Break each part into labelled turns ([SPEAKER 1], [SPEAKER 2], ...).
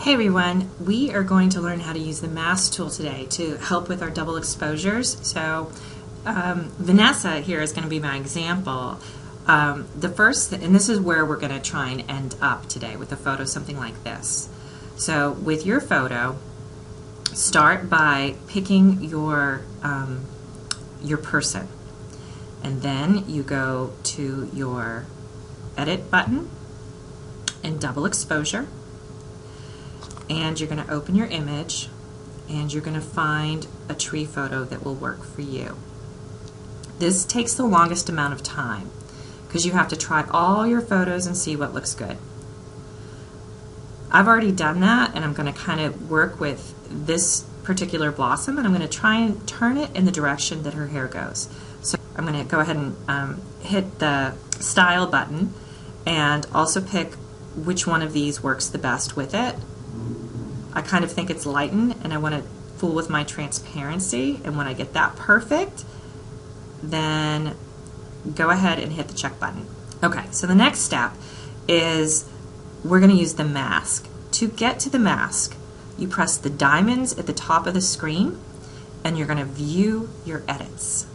[SPEAKER 1] Hey everyone, we are going to learn how to use the mask tool today to help with our double exposures. So Vanessa here is going to be my example. The first, and this is where we're going to try and end up today with a photo something like this. So with your photo, start by picking your person, and then you go to your edit button and double exposure. And you're going to open your image and you're going to find a tree photo that will work for you. This takes the longest amount of time because you have to try all your photos and see what looks good. I've already done that, and I'm going to kind of work with this particular blossom, and I'm going to try and turn it in the direction that her hair goes. So I'm going to go ahead and hit the style button and also pick which one of these works the best with it. I kind of think it's lighten, and I want to fool with my transparency, and when I get that perfect, then go ahead and hit the check button. Okay, so the next step is we're going to use the mask. To get to the mask, you press the diamonds at the top of the screen, and you're going to view your edits.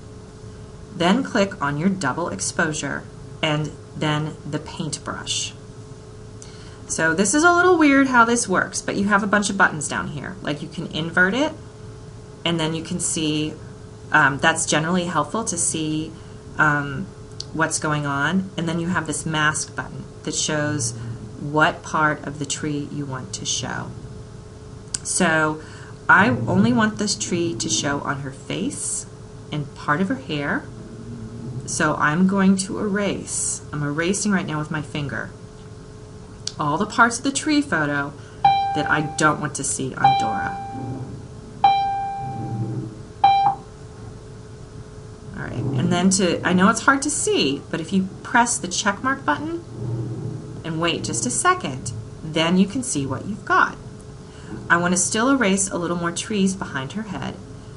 [SPEAKER 1] Then click on your double exposure, and then the paintbrush. So this is a little weird how this works, but you have a bunch of buttons down here. Like, you can invert it, and then you can see, that's generally helpful to see what's going on. And then you have this mask button that shows what part of the tree you want to show. So I only want this tree to show on her face and part of her hair. So I'm going to erase. I'm erasing right now with my finger all the parts of the tree photo that I don't want to see on Dora. Alright, and then I know it's hard to see, but if you press the check mark button and wait just a second, then you can see what you've got. I want to still erase a little more trees behind her head,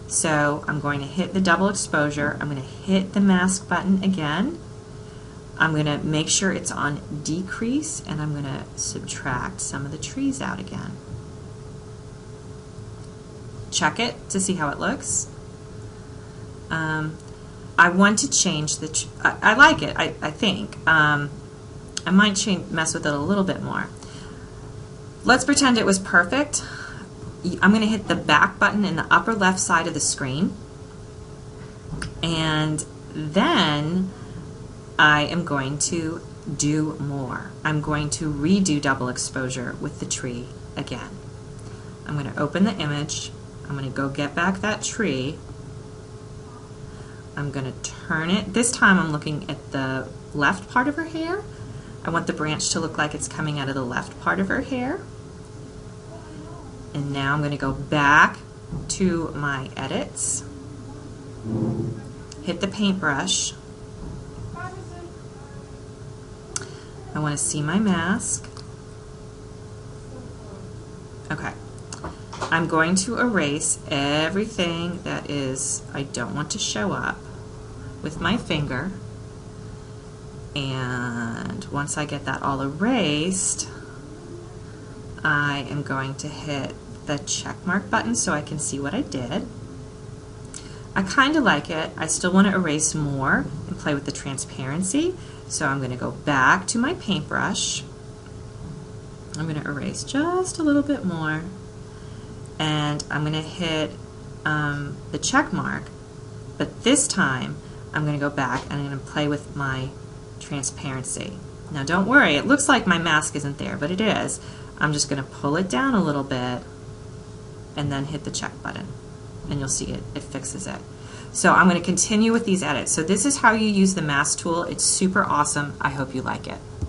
[SPEAKER 1] so I'm going to hit the double exposure. I'm going to hit the mask button again. I'm going to make sure it's on decrease, and I'm going to subtract some of the trees out again. Check it to see how it looks. I want to change the, I like it, I think. I might mess with it a little bit more. Let's pretend it was perfect. I'm going to hit the back button in the upper left side of the screen, and then I am going to do more. I'm going to redo double exposure with the tree again. I'm going to open the image. I'm going to go get back that tree. I'm going to turn it. This time I'm looking at the left part of her hair. I want the branch to look like it's coming out of the left part of her hair. And now I'm going to go back to my edits, hit the paintbrush. I want to see my mask. Okay. I'm going to erase everything that I don't want to show up with my finger. And once I get that all erased, I am going to hit the check mark button so I can see what I did. I kind of like it. I still want to erase more and play with the transparency. So I'm going to go back to my paintbrush. I'm going to erase just a little bit more. And I'm going to hit the check mark. But this time, I'm going to go back and I'm going to play with my transparency. Now don't worry, it looks like my mask isn't there, but it is. I'm just going to pull it down a little bit and then hit the check button. And you'll see it fixes it. So I'm going to continue with these edits. So this is how you use the mask tool. It's super awesome. I hope you like it.